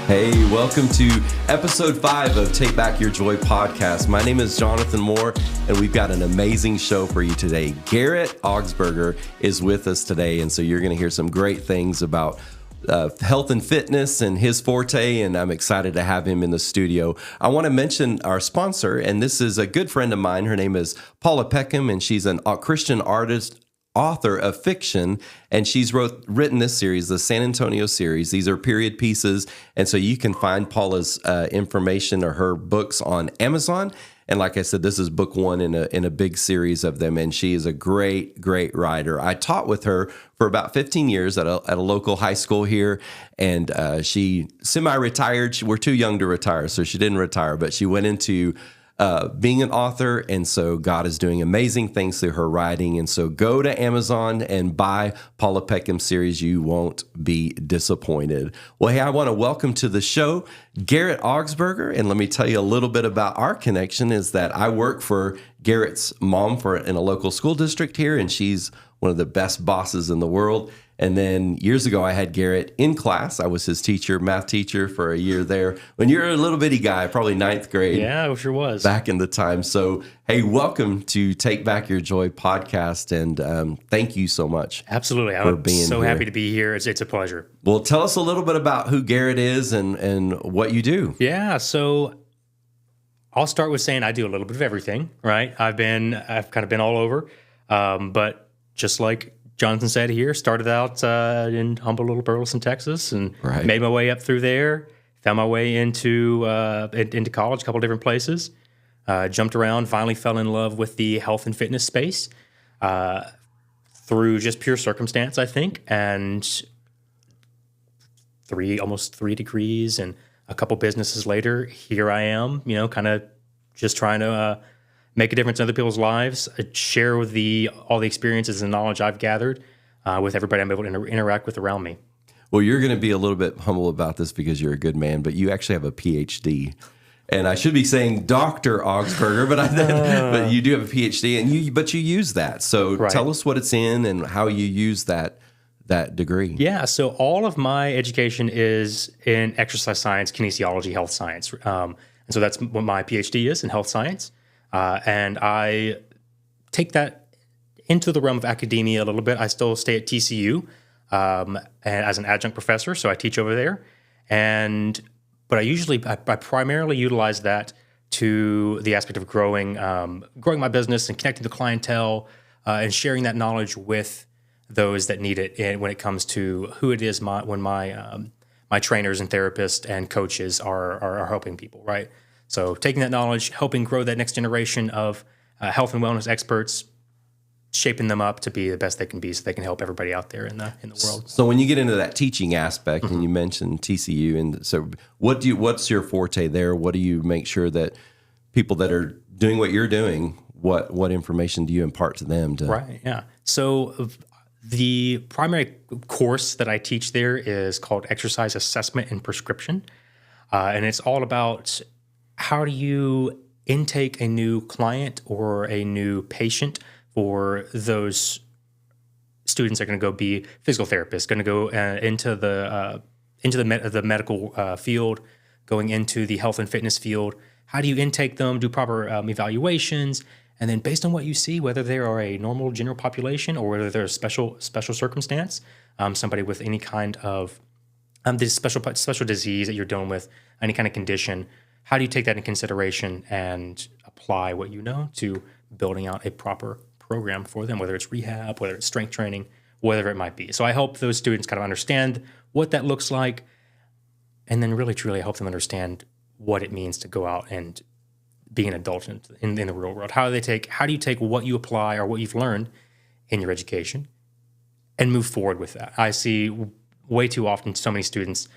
Hey, welcome to episode 5 of Take Back Your Joy podcast. My name is Jonathan Moore, and we've got an amazing show for you today. Garrett Augsburger is with us today, and so you're going to hear some great things about health and fitness and his forte, and I'm excited to have him in the studio. I want to mention our sponsor, and this is a good friend of mine. Her name is Paula Peckham, and she's a Christian artist, author of fiction, and she's written this series, the San Antonio series. These are period pieces, and so you can find Paula's information or her books on Amazon. And like I said, this is book 1 in a big series of them, and she is a great writer. I taught with her for about 15 years at a local high school here, and she semi-retired. We're too young to retire, so she didn't retire, but she went into being an author, and so God is doing amazing things through her writing. And so go to Amazon and buy Paula Peckham's series. You won't be disappointed. Well, hey, I want to welcome to the show Garrett Augsburger, and let me tell you a little bit about our connection. Is that I work for Garrett's mom in a local school district here, and she's one of the best bosses in the world. And then years ago, I had Garrett in class. I was his teacher, math teacher for a year there. When you were a little bitty guy, probably 9th grade. Yeah, I sure was. Back in the time. So, hey, welcome to Take Back Your Joy podcast. And thank you so much. Absolutely. I'm so happy to be here. It's a pleasure. Well, tell us a little bit about who Garrett is and what you do. Yeah, so I'll start with saying I do a little bit of everything, right? I've kind of been all over. But just like Jonathan said here, started out in humble little Burleson, Texas, and made my way up through there. Found my way into college, a couple different places. Jumped around, finally fell in love with the health and fitness space through just pure circumstance, I think. And almost 3 degrees and a couple businesses later, here I am, kind of just trying to make a difference in other people's lives, share with all the experiences and knowledge I've gathered with everybody I'm able to interact with around me. Well, you're going to be a little bit humble about this because you're a good man, but you actually have a PhD. And I should be saying Dr. Augsburger, but you do have a PhD, and you use that. So tell us what it's in and how you use that degree. Yeah, so all of my education is in exercise science, kinesiology, health science. And so that's what my PhD is in health science. And I take that into the realm of academia a little bit. I still stay at TCU and as an adjunct professor, so I teach over there. But I primarily utilize that to the aspect of growing my business and connecting to clientele and sharing that knowledge with those that need it. And when it comes to who it is, when my trainers and therapists and coaches are helping people, right? So taking that knowledge, helping grow that next generation of health and wellness experts, shaping them up to be the best they can be so they can help everybody out there in the world. So when you get into that teaching aspect, and you mentioned TCU, and so what's your forte there? What do you make sure that people that are doing what you're doing, what information do you impart to them? Right, yeah. So the primary course that I teach there is called Exercise Assessment and Prescription, and it's all about how do you intake a new client or a new patient for those students that are going to go be physical therapists, going to go into the medical field, going into the health and fitness field. How do you intake them, do proper evaluations, and then based on what you see, whether they are a normal general population or whether they're a special circumstance, somebody with any kind of this special disease that you're dealing with, any kind of condition, how do you take that in consideration and apply what you know to building out a proper program for them, whether it's rehab, whether it's strength training, whatever it might be. So I help those students kind of understand what that looks like, and then really, truly help them understand what it means to go out and be an adult in the real world. How do you take what you apply or what you've learned in your education and move forward with that? I see way too often so many students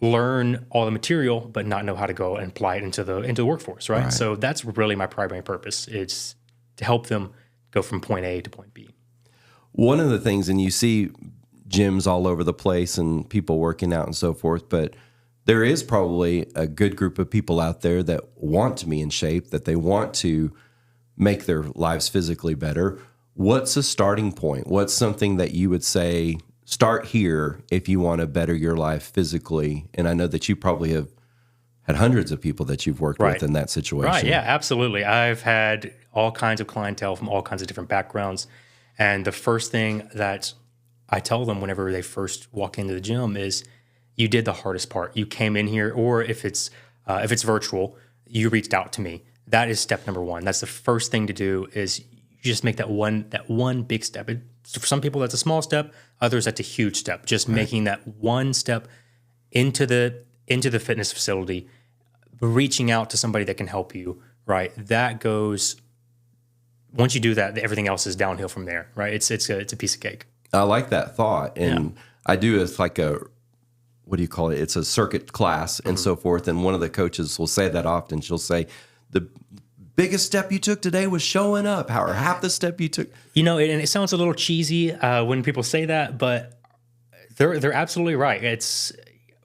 learn all the material but not know how to go and apply it into the workforce, right? So that's really my primary purpose. It's to help them go from point A to point B. One of the things, and you see gyms all over the place and people working out and so forth, but there is probably a good group of people out there that want to be in shape, that they want to make their lives physically better. What's a starting point? What's something that you would say start here if you want to better your life physically. And I know that you probably have had hundreds of people that you've worked with in that situation. Right, yeah, absolutely. I've had all kinds of clientele from all kinds of different backgrounds. And the first thing that I tell them whenever they first walk into the gym is, you did the hardest part. You came in here, or if it's virtual, you reached out to me. That is step number one. That's the first thing to do, is you just make that one big step. For some people, that's a small step. Others, that's a huge step. Just making that one step into the fitness facility, reaching out to somebody that can help you, right? That goes, once you do that, everything else is downhill from there, right? It's a piece of cake. I like that thought. And I do, it's like what do you call it? It's a circuit class and so forth. And one of the coaches will say that often. She'll say, the biggest step you took today was showing up, or half the step you took. And it sounds a little cheesy when people say that, but they're absolutely right. It's,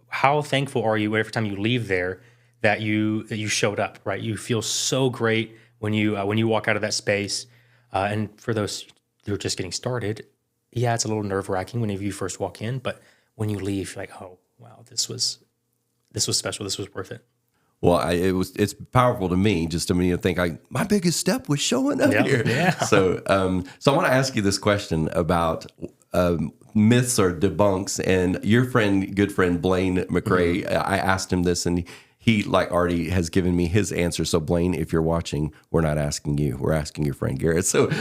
how thankful are you every time you leave there that you showed up, right? You feel so great when you walk out of that space. And for those who are just getting started, yeah, it's a little nerve-wracking whenever you first walk in, but when you leave, you're like, oh wow, this was special. This was worth it. Well, it's powerful to me, just to me to think, my biggest step was showing up here. Yeah. So I want to ask you this question about myths or debunks. And your good friend Blaine McRae, I asked him this, and he already has given me his answer. So Blaine, if you're watching, we're not asking you, we're asking your friend Garrett. So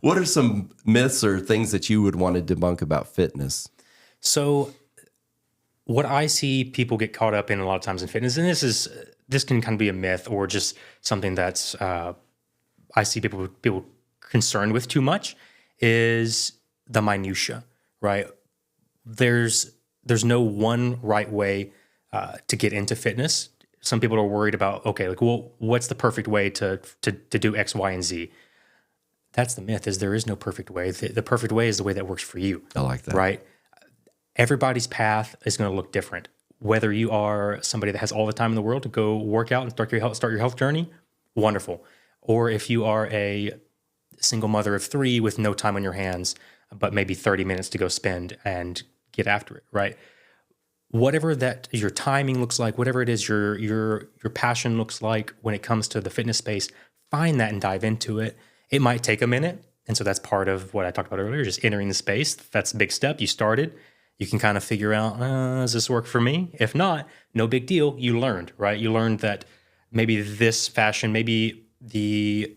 what are some myths or things that you would want to debunk about fitness? So what I see people get caught up in a lot of times in fitness, and this can kind of be a myth or just something that's I see people concerned with too much, is the minutia, right? There's no one right way to get into fitness. Some people are worried about, what's the perfect way to do X, Y, and Z? That's the myth, is there is no perfect way. The perfect way is the way that works for you. I like that. Right? Everybody's path is going to look different. Whether you are somebody that has all the time in the world to go work out and start your health journey, wonderful. Or if you are a single mother of 3 with no time on your hands, but maybe 30 minutes to go spend and get after it, right? Whatever that your timing looks like, whatever it is your passion looks like when it comes to the fitness space, find that and dive into it. It might take a minute, and so that's part of what I talked about earlier, just entering the space. That's a big step. You started. You can kind of figure out, does this work for me? If not, no big deal. You learned, right? You learned that maybe this fashion, maybe the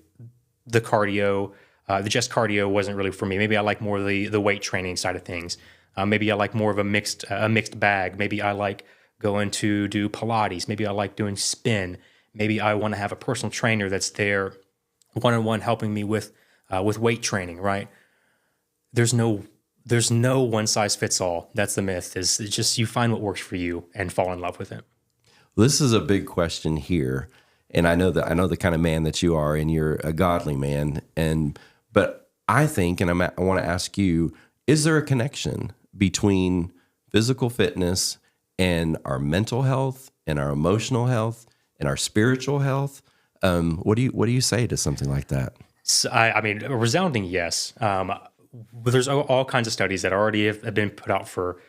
cardio, the just cardio wasn't really for me. Maybe I like more the weight training side of things. Maybe I like more of a mixed bag. Maybe I like going to do Pilates. Maybe I like doing spin. Maybe I want to have a personal trainer that's there one-on-one helping me with weight training, right? There's no one size fits all. That's the myth. Is just you find what works for you and fall in love with it. This is a big question here, and I know the kind of man that you are, and you're a godly man. But I think, and I want to ask you: is there a connection between physical fitness and our mental health, and our emotional health, and our spiritual health? What do you say to something like that? So, I mean, a resounding yes. But there's all kinds of studies that already have been put out for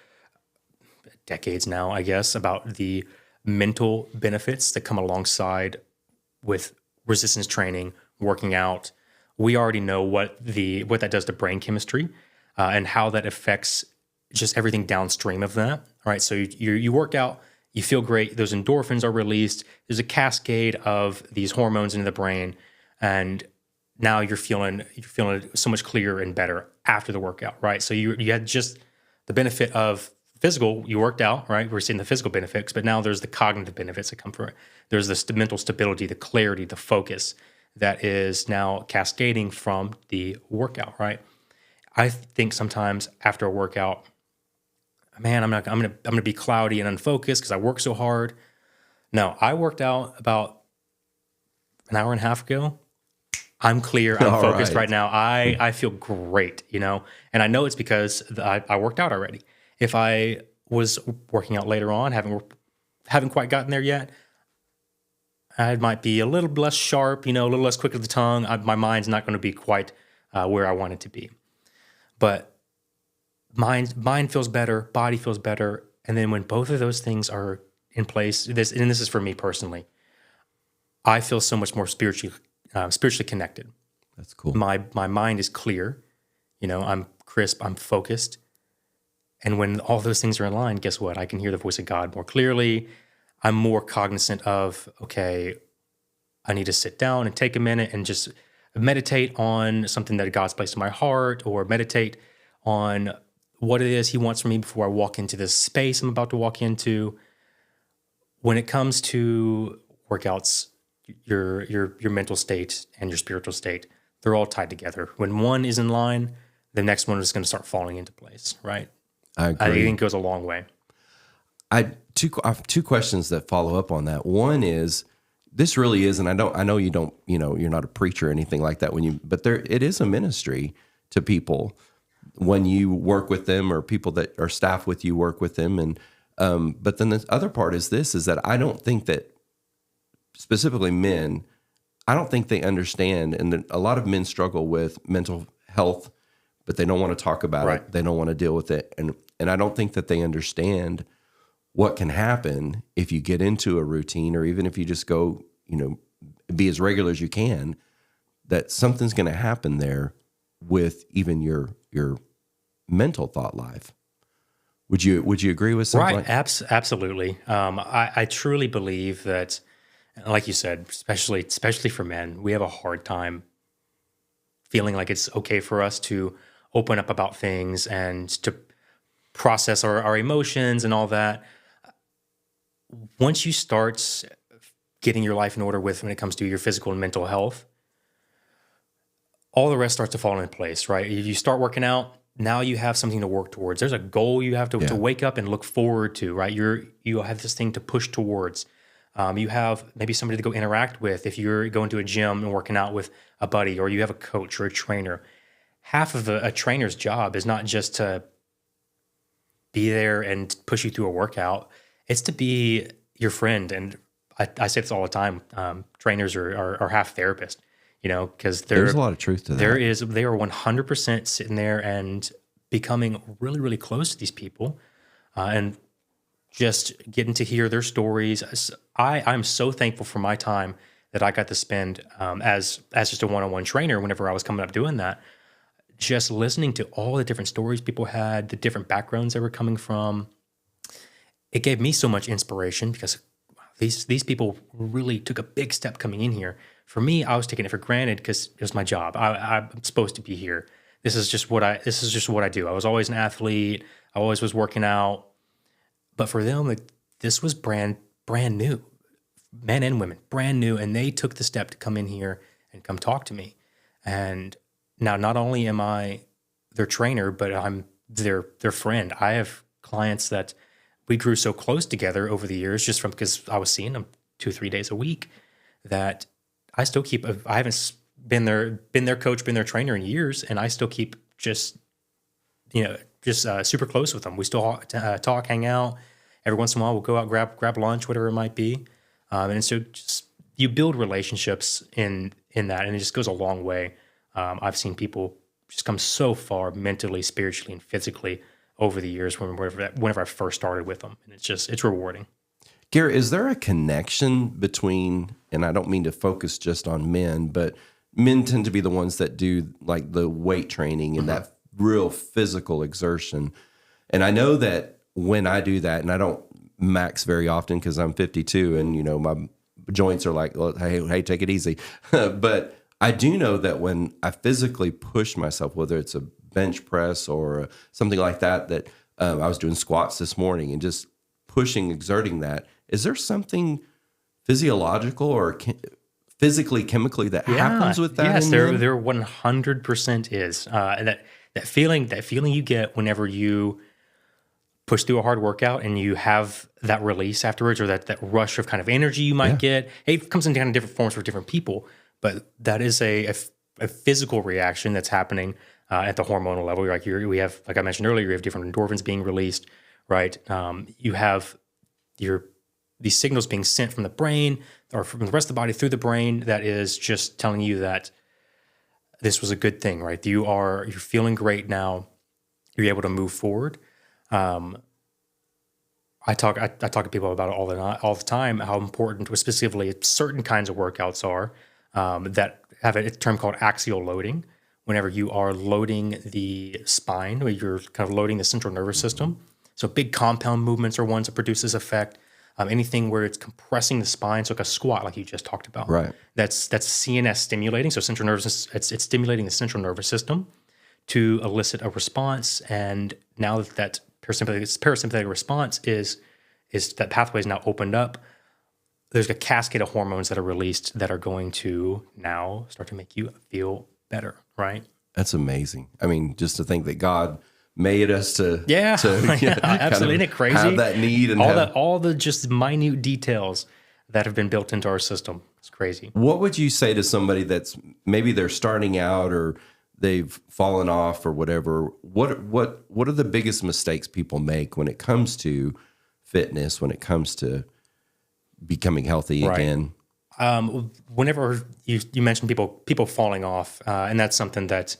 decades now, I guess, about the mental benefits that come alongside with resistance training, working out. We already know what that does to brain chemistry and how that affects just everything downstream of that. Right, so you work out, you feel great. Those endorphins are released. There's a cascade of these hormones into the brain, and now you're feeling so much clearer and better after the workout, right? So you had just the benefit of physical, you worked out, right? We're seeing the physical benefits, but now there's the cognitive benefits that come from it. There's the mental stability, the clarity, the focus that is now cascading from the workout, right? I think sometimes after a workout, man, I'm gonna be cloudy and unfocused because I worked so hard. No, I worked out about an hour and a half ago. I'm clear. I'm focused right now. I feel great, and I know it's because I worked out already. If I was working out later on, haven't quite gotten there yet, I might be a little less sharp, a little less quick with the tongue. My mind's not going to be quite where I want it to be. But mind feels better, body feels better. And then when both of those things are in place, this is for me personally, I feel so much more spiritually connected. That's cool. My mind is clear. I'm crisp, I'm focused. And when all those things are in line, guess what? I can hear the voice of God more clearly. I'm more cognizant of, okay, I need to sit down and take a minute and just meditate on something that God's placed in my heart, or meditate on what it is he wants from me before I walk into this space I'm about to walk into. When it comes to workouts, your mental state and your spiritual state, they're all tied together. When one is in line, the next one is going to start falling into place, right? I agree. I think it goes a long way. I have two questions that follow up on that. One is, this really is, and I know you don't, you're not a preacher or anything like that but it is a ministry to people when you work with them, or people that are staff with you work with them. And, but then the other part is that I don't think that specifically men, I don't think they understand. And a lot of men struggle with mental health, but they don't want to talk about it. They don't want to deal with it. And I don't think that they understand what can happen if you get into a routine, or even if you just go, be as regular as you can, that something's going to happen there with even your mental thought life. Would you agree with something? Right. Absolutely. I truly believe that, like you said, especially for men, we have a hard time feeling like it's okay for us to open up about things and to process our emotions and all that. Once you start getting your life in order when it comes to your physical and mental health, all the rest starts to fall into place, right? You start working out, now you have something to work towards. There's a goal you have to wake up and look forward to, right? You have this thing to push towards. You have maybe somebody to go interact with if you're going to a gym and working out with a buddy, or you have a coach or a trainer. Half of a trainer's job is not just to be there and push you through a workout. It's to be your friend. And I say this all the time. Trainers are half therapists, because there's a lot of truth to that. They are 100% sitting there and becoming really, really close to these people, and just getting to hear their stories. I'm so thankful for my time that I got to spend as just a one-on-one trainer whenever I was coming up doing that, just listening to all the different stories people had, the different backgrounds they were coming from. It gave me so much inspiration, because these people really took a big step coming in here. For me, I was taking it for granted because it was my job. I'm supposed to be here. This is just what I do. I was always an athlete. I always was working out. But for them, this was brand new, men and women, brand new, and they took the step to come in here and come talk to me. And now, not only am I their trainer, but I'm their friend. I have clients that we grew so close together over the years, just because I was seeing them 2-3 days a week, that I still keep. I haven't been their coach, been their trainer in years, and I still keep just super close with them. We still talk, hang out. Every once in a while, we'll go out, grab lunch, whatever it might be. And so just you build relationships in that, and it just goes a long way. I've seen people just come so far mentally, spiritually, and physically over the years whenever I first started with them. And it's rewarding. Garrett, is there a connection between, and I don't mean to focus just on men, but men tend to be the ones that do like the weight training and that real physical exertion. And I know that when I do that, and I don't max very often because I'm 52 and, my joints are like, hey, take it easy. But I do know that when I physically push myself, whether it's a bench press or something like that, I was doing squats this morning and just pushing, exerting that. Is there something physiological or physically, chemically that happens with that? Yes, there 100% is. That feeling you get whenever you push through a hard workout and you have that release afterwards, or that rush of kind of energy you might get. It comes in kind of different forms for different people, but that is a physical reaction that's happening at the hormonal level. We have, like I mentioned earlier, you have different endorphins being released, right? You have these signals being sent from the brain or from the rest of the body through the brain that is just telling you that this was a good thing, right? You're feeling great now. you're able to move forward. I talk to people about it all the time, how important, specifically certain kinds of workouts are that have a term called axial loading. Whenever you are loading the spine, or you're kind of loading the central nervous system. So big compound movements are ones that produce this effect. Anything where it's compressing the spine, so like a squat, like you just talked about. Right. That's CNS stimulating. So central nervous, it's stimulating the central nervous system to elicit a response. And now that parasympathetic response is that pathway is now opened up, there's a cascade of hormones that are released that are going to now start to make you feel better, right? That's amazing. I mean, just to think that God made us to absolutely. Isn't it crazy? Have that need and all the just minute details that have been built into our system. It's crazy. What would you say to somebody that's maybe they're starting out or they've fallen off or whatever? What are the biggest mistakes people make when it comes to fitness, when it comes to becoming healthy again? Whenever you mention people falling off, and that's something that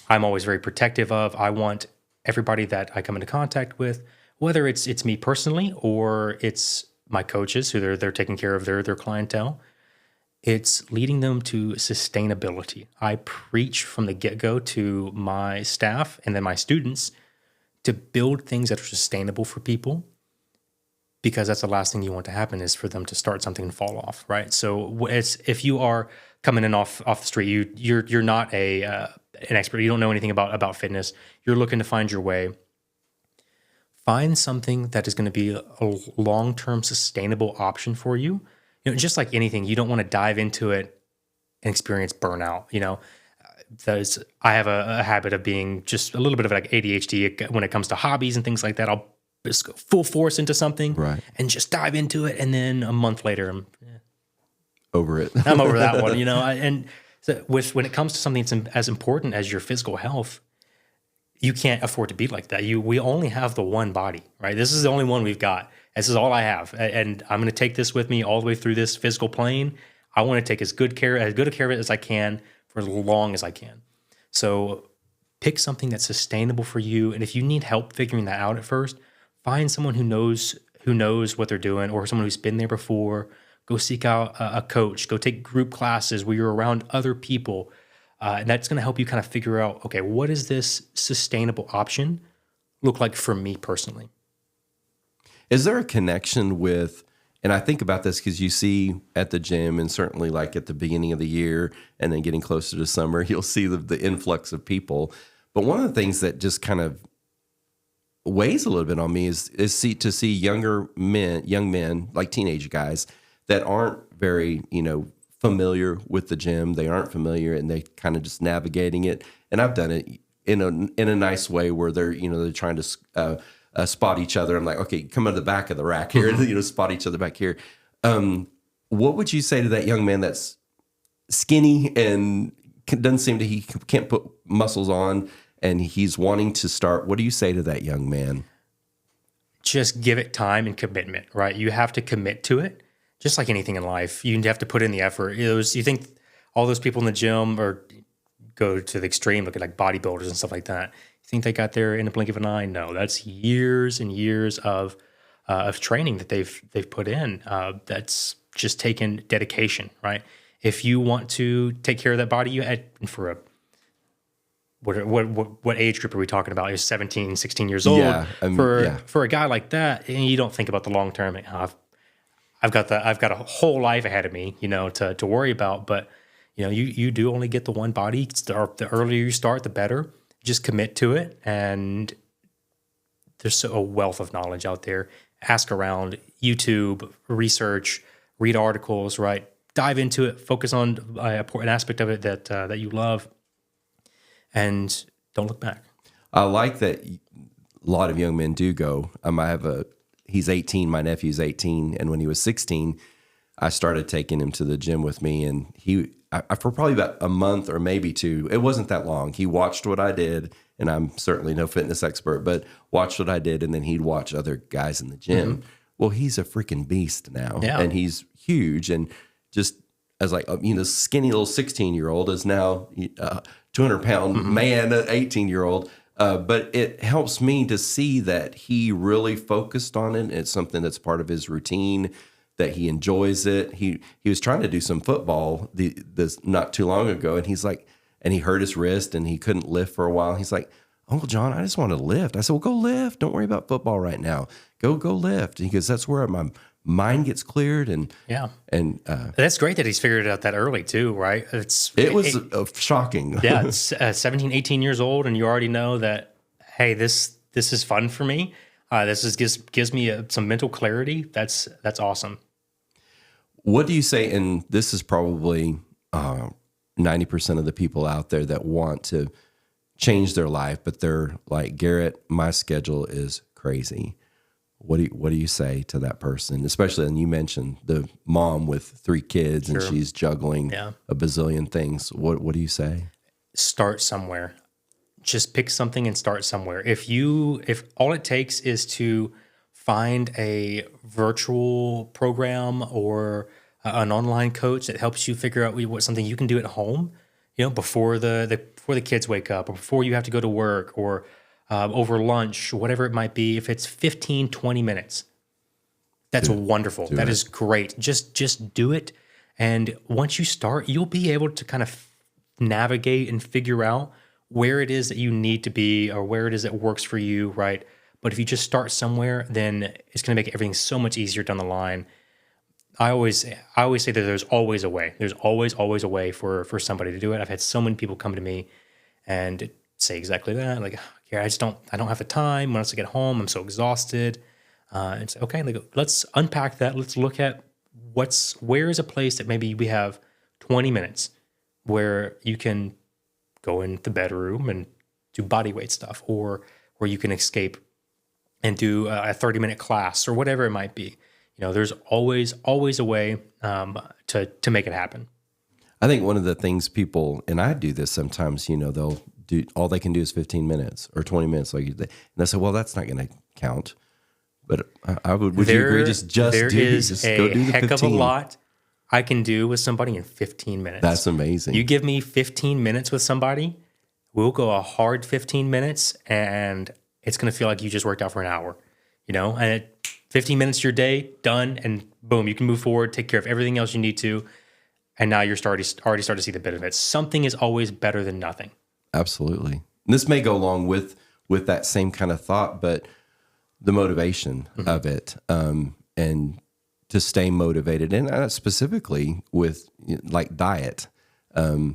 I'm always very protective of. I want everybody that I come into contact with, whether it's me personally or it's my coaches who they're taking care of their clientele, it's leading them to sustainability. I preach from the get-go to my staff and then my students to build things that are sustainable for people, because that's the last thing you want to happen is for them to start something and fall off, right? So if you are coming in off the street, you're not an expert, you don't know anything about fitness, you're looking to find your way. Find something that is going to be a long-term sustainable option for you. You know, just like anything, you don't want to dive into it and experience burnout. You know, I have a habit of being just a little bit of like ADHD when it comes to hobbies and things like that. I'll just go full force into something and just dive into it, and then a month later, I'm over it. I'm over that one. You know, and so when it comes to something that's as important as your physical health, you can't afford to be like that. We only have the one body, right? This is the only one we've got. This is all I have, and I'm going to take this with me all the way through this physical plane. I want to take as good care of it as I can for as long as I can. So pick something that's sustainable for you, and if you need help figuring that out at first, find someone who knows what they're doing, or someone who's been there before. Go seek out a coach. Go take group classes where you're around other people. And that's going to help you kind of figure out, okay, what does this sustainable option look like for me personally? Is there a connection with, and I think about this because you see at the gym, and certainly like at the beginning of the year and then getting closer to summer, you'll see the influx of people. But one of the things that just kind of weighs a little bit on me is to see young men, like teenage guys that aren't very, familiar with the gym. They aren't familiar, and they kind of just navigating it. And I've done it in a nice way where they're trying to spot each other. I'm like, okay, come to the back of the rack here, spot each other back here. What would you say to that young man that's skinny and doesn't seem to, he can't put muscles on, and he's wanting to start? What do you say to that young man? Just give it time and commitment, right? You have to commit to it. Just like anything in life, you have to put in the effort. You think all those people in the gym or go to the extreme, look at like bodybuilders and stuff like that. You think they got there in the blink of an eye? No, that's years and years of training that they've put in. That's just taken dedication, right? If you want to take care of that body, for what age group are we talking about? You're 17, 16 years old. Yeah, for a guy like that, and you don't think about the long term. I've got a whole life ahead of me, to worry about. But you do only get the one body. The earlier you start, the better. Just commit to it, and there's a wealth of knowledge out there. Ask around, YouTube, research, read articles, right? Dive into it. Focus on an aspect of it that you love, and don't look back. I like that a lot of young men do go. He's 18, my nephew's 18, and when he was 16, I started taking him to the gym with me, and for probably about a month or maybe two, it wasn't that long, he watched what I did, and I'm certainly no fitness expert, but watched what I did, and then he'd watch other guys in the gym. Mm-hmm. Well, he's a freaking beast now, and he's huge, and just as skinny little 16-year-old is now 200-pound man, an 18-year-old. But it helps me to see that he really focused on it. It's something that's part of his routine, that he enjoys it. He was trying to do some football this not too long ago, and he's like, and he hurt his wrist and he couldn't lift for a while. He's like, Uncle John, I just want to lift. I said, well, go lift. Don't worry about football right now. Go lift. He goes, that's where my mind gets cleared. And that's great that he's figured it out that early too, right? It was shocking. Yeah, it's 17, 18 years old, and you already know that, hey, this is fun for me. Gives me some mental clarity. That's awesome. What do you say? And this is probably 90% of the people out there that want to change their life, but they're like, Garrett, my schedule is crazy. What do you say to that person? Especially, and you mentioned the mom with 3 kids and she's juggling a bazillion things. What do you say? Start somewhere. Just pick something and start somewhere. If all it takes is to find a virtual program or an online coach that helps you figure out what something you can do at home, before the kids wake up or before you have to go to work or over lunch, whatever it might be. If it's 15, 20 minutes, that's wonderful. That is great. Just do it. And once you start, you'll be able to kind of navigate and figure out where it is that you need to be or where it is that works for you, right? But if you just start somewhere, then it's going to make everything so much easier down the line. I always say that there's always a way. There's always a way for somebody to do it. I've had so many people come to me and say exactly that. Like, yeah, I don't have the time. Once I get home, I'm so exhausted. And say, okay, let's unpack that. Let's look at where is a place that maybe we have 20 minutes where you can go in the bedroom and do body weight stuff, or where you can escape and do a 30-minute class or whatever it might be. There's always a way to make it happen. I think one of the things people, and I do this sometimes, they'll do, all they can do is 15 minutes or 20 minutes. And I say, well, that's not going to count. But would you agree? Just go do the 15. Heck of a lot I can do with somebody in 15 minutes. That's amazing. You give me 15 minutes with somebody, we'll go a hard 15 minutes, and it's going to feel like you just worked out for an hour, and 15 minutes of your day, done, and boom, you can move forward, take care of everything else you need to, and now you're already starting to see the benefits. Something is always better than nothing. Absolutely. And this may go along with that same kind of thought, but the motivation of it, and to stay motivated, and specifically with like diet. A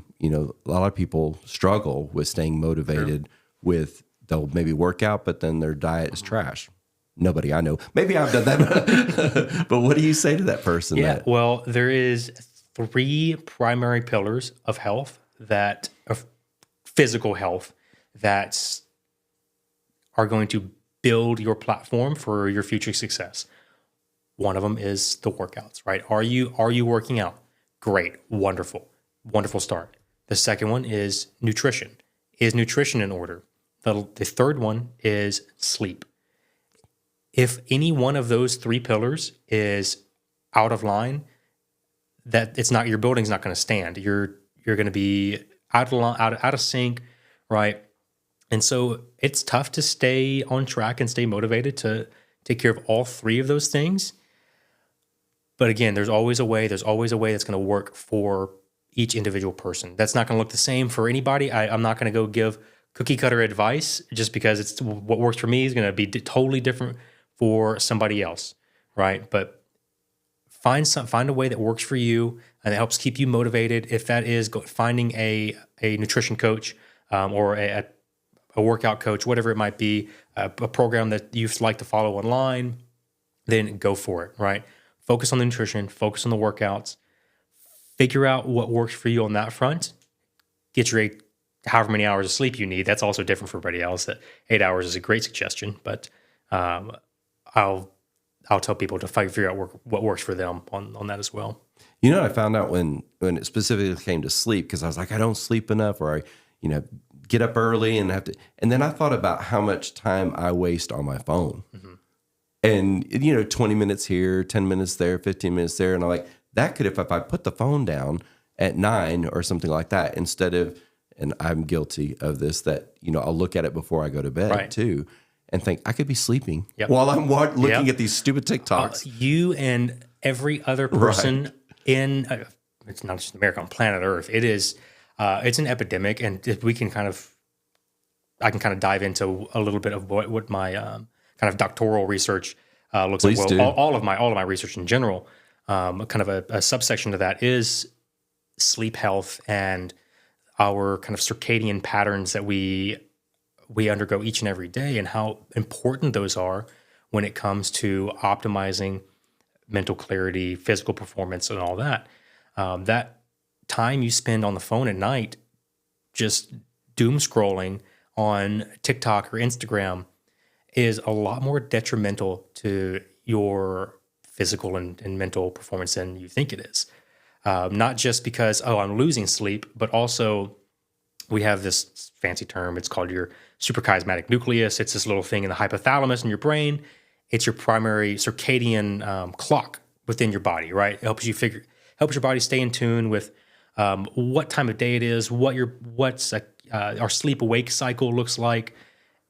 lot of people struggle with staying motivated with, they'll maybe work out, but then their diet is trash. Nobody I know. Maybe I've done that, but what do you say to that person? Yeah, well, there is 3 primary pillars of health of physical health that are going to build your platform for your future success. One of them is the workouts, right? Are you working out? Great, wonderful start. The second one is nutrition. Is nutrition in order? The third one is sleep. If any one of those 3 pillars is out of line, that your building's not going to stand. You're going to be out of sync, right? And so it's tough to stay on track and stay motivated to take care of all 3 of those things. But again, there's always a way. There's always a way that's going to work for each individual person. That's not going to look the same for anybody. I'm not going to go give cookie cutter advice just because it's what works for me is going to be totally different for somebody else, right? But find a way that works for you and that helps keep you motivated. If that is finding a nutrition coach or a workout coach, whatever it might be, a program that you like to follow online, then go for it, right? Focus on the nutrition, focus on the workouts, figure out what works for you on that front. Get your however many hours of sleep you need. That's also different for everybody else. That 8 hours is a great suggestion, but I'll tell people to figure out what works for them on that as well. I found out when it specifically came to sleep, because I was like, I don't sleep enough, or I get up early and have to. And then I thought about how much time I waste on my phone. Mm-hmm. And 20 minutes here, 10 minutes there, 15 minutes there, and I'm like, that could, if I put the phone down at 9 or something like that, instead of, and I'm guilty of this, that, I'll look at it before I go to bed too and think I could be sleeping while I'm looking at these stupid TikToks. You and every other person in, it's not just America, on planet Earth. It is, it's an epidemic, and if we can I can kind of dive into a little bit of what my kind of doctoral research looks like. Well, all of my research in general, kind of a subsection of that is sleep health and our kind of circadian patterns that we undergo each and every day, and how important those are when it comes to optimizing mental clarity, physical performance, and all that. That time you spend on the phone at night just doom scrolling on TikTok or Instagram is a lot more detrimental to your physical and mental performance than you think it is. Not just because, I'm losing sleep, but also we have this fancy term. It's called your suprachiasmatic nucleus. It's this little thing in the hypothalamus in your brain. It's your primary circadian clock within your body, right? It helps your body stay in tune with what time of day it is, what's our sleep-awake cycle looks like,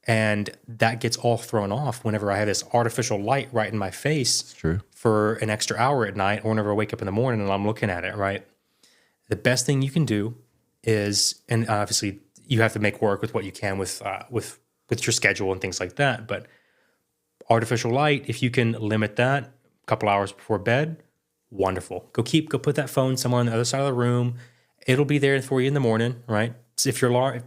and that gets all thrown off whenever I have this artificial light right in my face for an extra hour at night, or whenever I wake up in the morning and I'm looking at it, right? The best thing you can do is, and obviously you have to make work with what you can with your schedule and things like that, but artificial light, if you can limit that a couple hours before bed, wonderful. Go put that phone somewhere on the other side of the room. It'll be there for you in the morning, right? So if your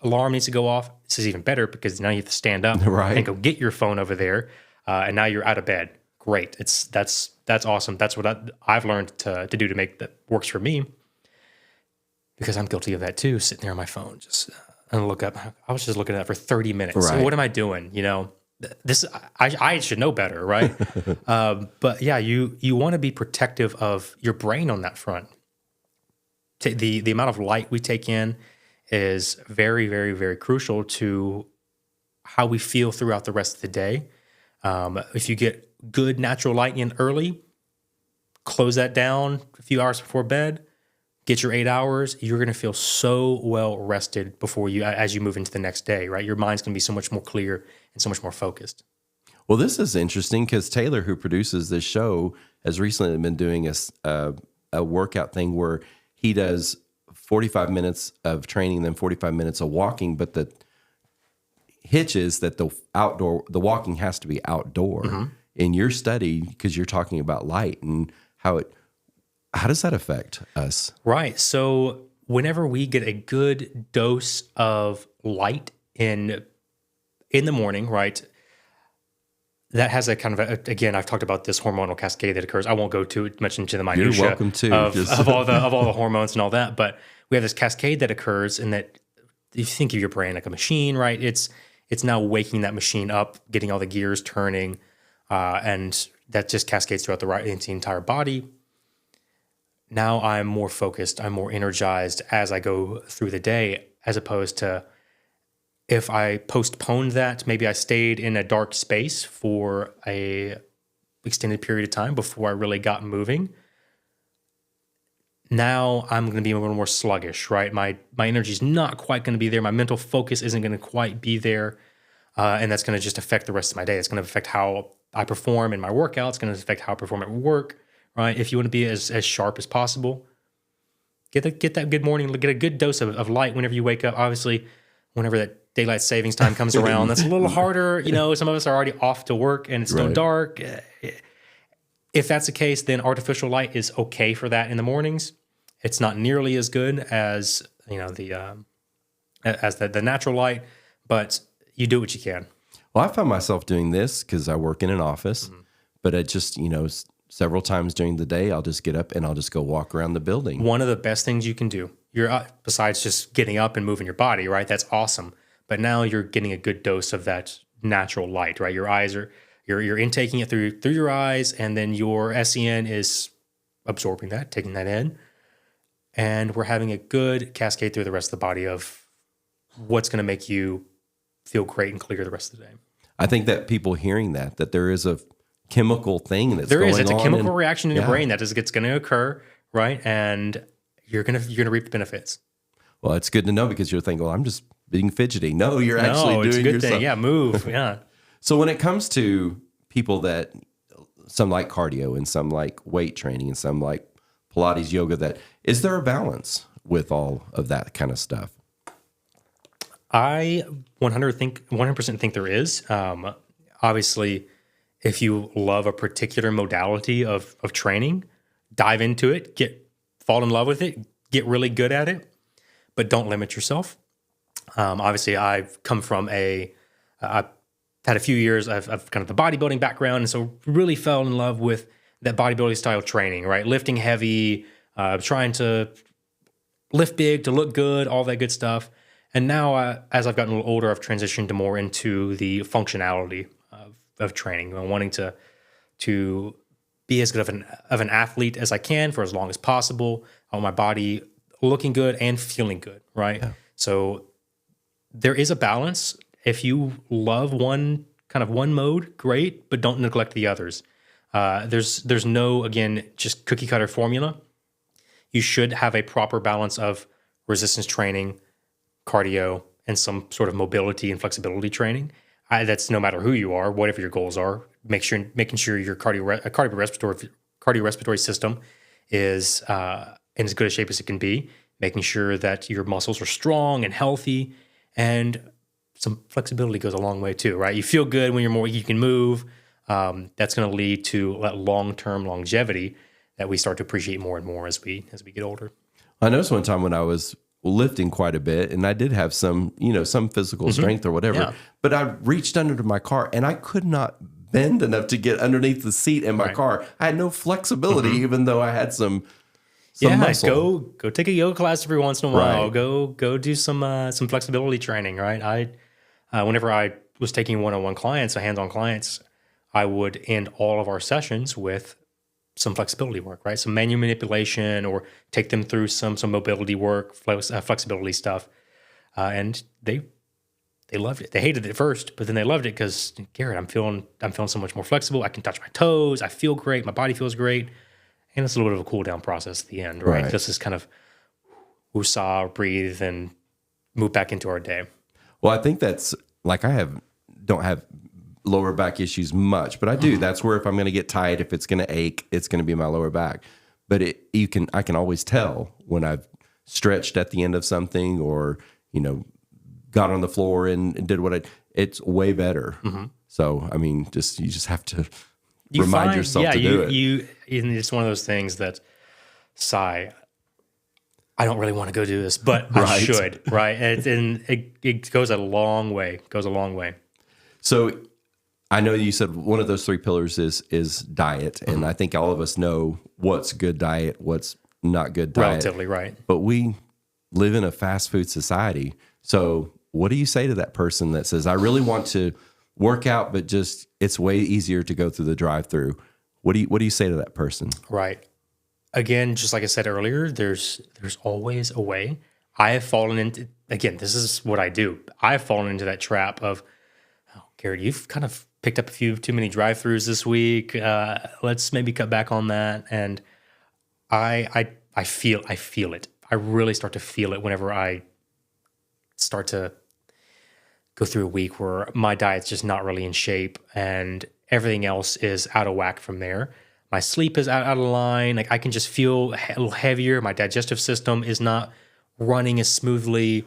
alarm needs to go off, this is even better, because now you have to stand up and go get your phone over there, and now you're out of bed. Great. That's awesome. That's what I've learned to do to make that works for me, because I'm guilty of that too, sitting there on my phone just and look up. I was just looking at it for 30 minutes. Right. So what am I doing? This I should know better, right? But yeah, you want to be protective of your brain on that front. The amount of light we take in is very, very, very crucial to how we feel throughout the rest of the day. If you get good natural light in early, close that down a few hours before bed, get your 8 hours, you're going to feel so well rested as you move into the next day, right? Your mind's going to be so much more clear and so much more focused. Well, this is interesting, because Taylor, who produces this show, has recently been doing a workout thing where he does 45 minutes of training, then 45 minutes of walking. But the hitch is that the walking has to be outdoor. In your study, because you're talking about light and how does that affect us? Right. So whenever we get a good dose of light in the morning, right, that has a kind of again, I've talked about this hormonal cascade that occurs. I won't go too much into the minutiae. You're welcome to. Of all the hormones and all that, but we have this cascade that occurs, and that if you think of your brain like a machine, right? It's now waking that machine up, getting all the gears turning, and that just cascades throughout the entire body. Now I'm more focused, I'm more energized as I go through the day, as opposed to if I postponed that, maybe I stayed in a dark space for a extended period of time before I really got moving. Now I'm going to be a little more sluggish, right? My energy is not quite going to be there. My mental focus isn't going to quite be there. And that's going to just affect the rest of my day. It's going to affect how I perform in my workout. It's going to affect how I perform at work, right? If you want to be as sharp as possible, get that good morning, get a good dose of light whenever you wake up. Obviously, whenever that daylight savings time comes around, that's a little harder. Some of us are already off to work and it's still dark. If that's the case, then artificial light is okay for that in the mornings. It's not nearly as good as the natural light, but you do what you can. Well, I found myself doing this because I work in an office, but it just several times during the day, I'll just get up and I'll just go walk around the building. One of the best things you can do, besides just getting up and moving your body, right? That's awesome. But now you're getting a good dose of that natural light, right? Your eyes you're intaking it through your eyes, and then your SEN is absorbing that, taking that in. And we're having a good cascade through the rest of the body of what's going to make you feel great and clear the rest of the day. I think that people hearing that there is a chemical thing that's going on. It's a chemical reaction in your brain that is going to occur, right? And you're going to reap the benefits. Well, it's good to know because you're thinking, well, I'm just being fidgety. No, you're actually doing it's a good yourself. thing. Yeah, move. Yeah. So when it comes to people that some like cardio and some like weight training and some like Pilates, yoga, is there a balance with all of that kind of stuff? I 100% think there is. Obviously, if you love a particular modality of training, dive into it, fall in love with it, get really good at it, but don't limit yourself. Obviously, I've come from I've had a few years of kind of the bodybuilding background, and so really fell in love with that bodybuilding style training, right? Lifting heavy, trying to lift big to look good, all that good stuff. And now, as I've gotten a little older, I've transitioned to more into the functionality of training, wanting to be as good of an athlete as I can for as long as possible. I want my body looking good and feeling good, right? Yeah. So there is a balance. If you love one mode, great, but don't neglect the others. There's no, again, just cookie cutter formula. You should have a proper balance of resistance training, cardio, and some sort of mobility and flexibility training. That's no matter who you are, whatever your goals are. Making sure your cardiorespiratory system is in as good a shape as it can be. Making sure that your muscles are strong and healthy, and some flexibility goes a long way too, right? You feel good when you can move. That's going to lead to that long-term longevity that we start to appreciate more and more as we get older. I noticed one time when I was lifting quite a bit, and I did have some physical strength or whatever, but I reached under to my car and I could not bend enough to get underneath the seat in my car. I had no flexibility, even though I had some muscle. Go take a yoga class every once in a while. Right. Go do some flexibility training, right? Whenever I was taking one-on-one clients, hands-on clients, I would end all of our sessions with some flexibility work, right? Some manual manipulation, or take them through some mobility work, flexibility stuff, and they loved it. They hated it at first, but then they loved it because, Garrett, I'm feeling so much more flexible. I can touch my toes. I feel great. My body feels great, and it's a little bit of a cool down process at the end, right? This is kind of woosah, breathe, and move back into our day. Well, I think that's like don't have lower back issues much, but I do. That's where if I'm going to get tight, if it's going to ache, it's going to be my lower back. But I can always tell when I've stretched at the end of something, or got on the floor and did it's way better. So I mean, you just have to remind yourself to do it. It's one of those things that, I don't really want to go do this, but I should, right? And it goes a long way. So I know you said one of those three pillars is diet, and I think all of us know what's good diet, what's not good diet. Relatively, right. But we live in a fast food society. So what do you say to that person that says, I really want to work out, but just it's way easier to go through the drive-through? What do you say to that person? Right. Again, just like I said earlier, there's always a way. I have fallen into, again, this is what I do. I've fallen into that trap of, Garrett, you've kind of picked up a few too many drive-throughs this week. Let's maybe cut back on that. And I feel it. I really start to feel it whenever I start to go through a week where my diet's just not really in shape and everything else is out of whack from there. My sleep is out of line. Like, I can just feel a little heavier. My digestive system is not running as smoothly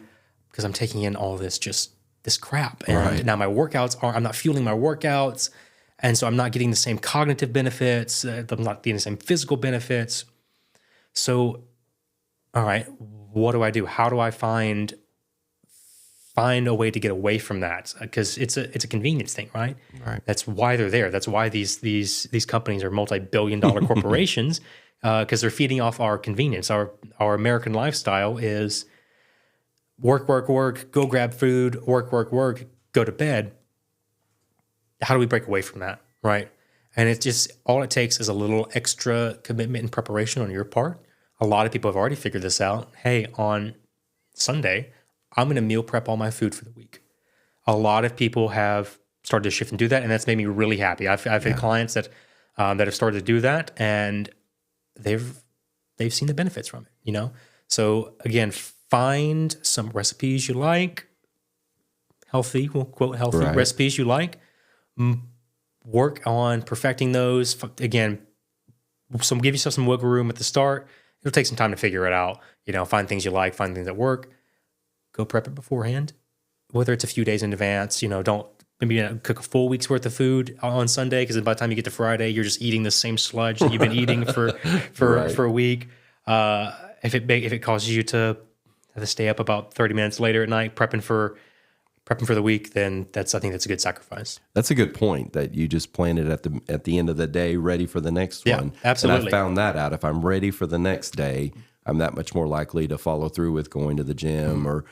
because I'm taking in all this crap. And now my workouts I'm not fueling my workouts. And so I'm not getting the same cognitive benefits. I'm not getting the same physical benefits. So, all right, what do I do? How do I find a way to get away from that? Because it's a convenience thing, right? That's why they're there. That's why these companies are multi-billion-dollar corporations, because they're feeding off our convenience. Our American lifestyle is work, go grab food, work, go to bed. How do we break away from that, right? And it's just, all it takes is a little extra commitment and preparation on your part. A lot of people have already figured this out. Hey, on Sunday, I'm going to meal prep all my food for the week. A lot of people have started to shift and do that, and that's made me really happy. I've had clients that have started to do that, and they've seen the benefits from it. So again, find some recipes you like, healthy, we'll quote healthy Right. recipes you like, work on perfecting those. Again, give yourself some wiggle room at the start. It'll take some time to figure it out. Find things you like, find things that work. Go prep it beforehand, whether it's a few days in advance. Don't maybe cook a full week's worth of food on Sunday, because by the time you get to Friday, you're just eating the same sludge that you've been eating for a week. If it causes you to have to stay up about 30 minutes later at night prepping for the week, then I think that's a good sacrifice. That's a good point, that you just plan it at the end of the day, ready for the next one. Absolutely. And I found that out. If I'm ready for the next day, I'm that much more likely to follow through with going to the gym or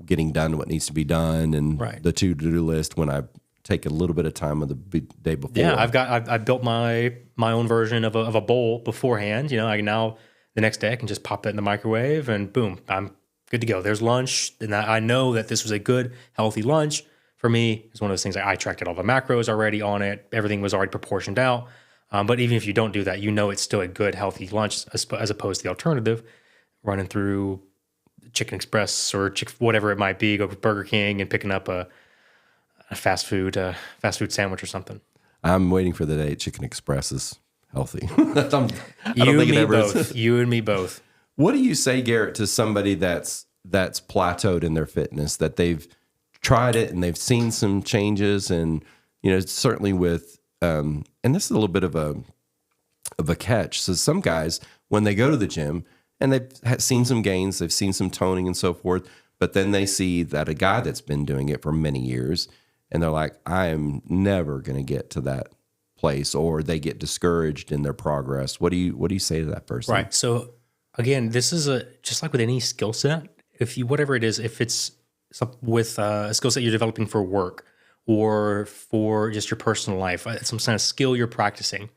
getting done what needs to be done, and the to-do list when I take a little bit of time of the day before. Yeah, I built my own version of a bowl beforehand. I now the next day I can just pop that in the microwave and boom, I'm good to go. There's lunch, and I know that this was a good, healthy lunch for me. It's one of those things I tracked all the macros already on it. Everything was already proportioned out. But even if you don't do that, it's still a good, healthy lunch as opposed to the alternative, running through Chicken Express or whatever it might be, go to Burger King and picking up a fast food sandwich or something. I'm waiting for the day Chicken Express is healthy. You and me both. What do you say, Garrett, to somebody that's plateaued in their fitness, that they've tried it and they've seen some changes, and certainly with and this is a little bit of a catch. So some guys, when they go to the gym and they've seen some gains, they've seen some toning and so forth, but then they see that a guy that's been doing it for many years, and they're like, I am never going to get to that place, or they get discouraged in their progress. What do you say to that person? Right. So again, this is just like with any skill set. Whatever it is, if it's with a skill set you're developing for work or for just your personal life, some kind of skill you're practicing,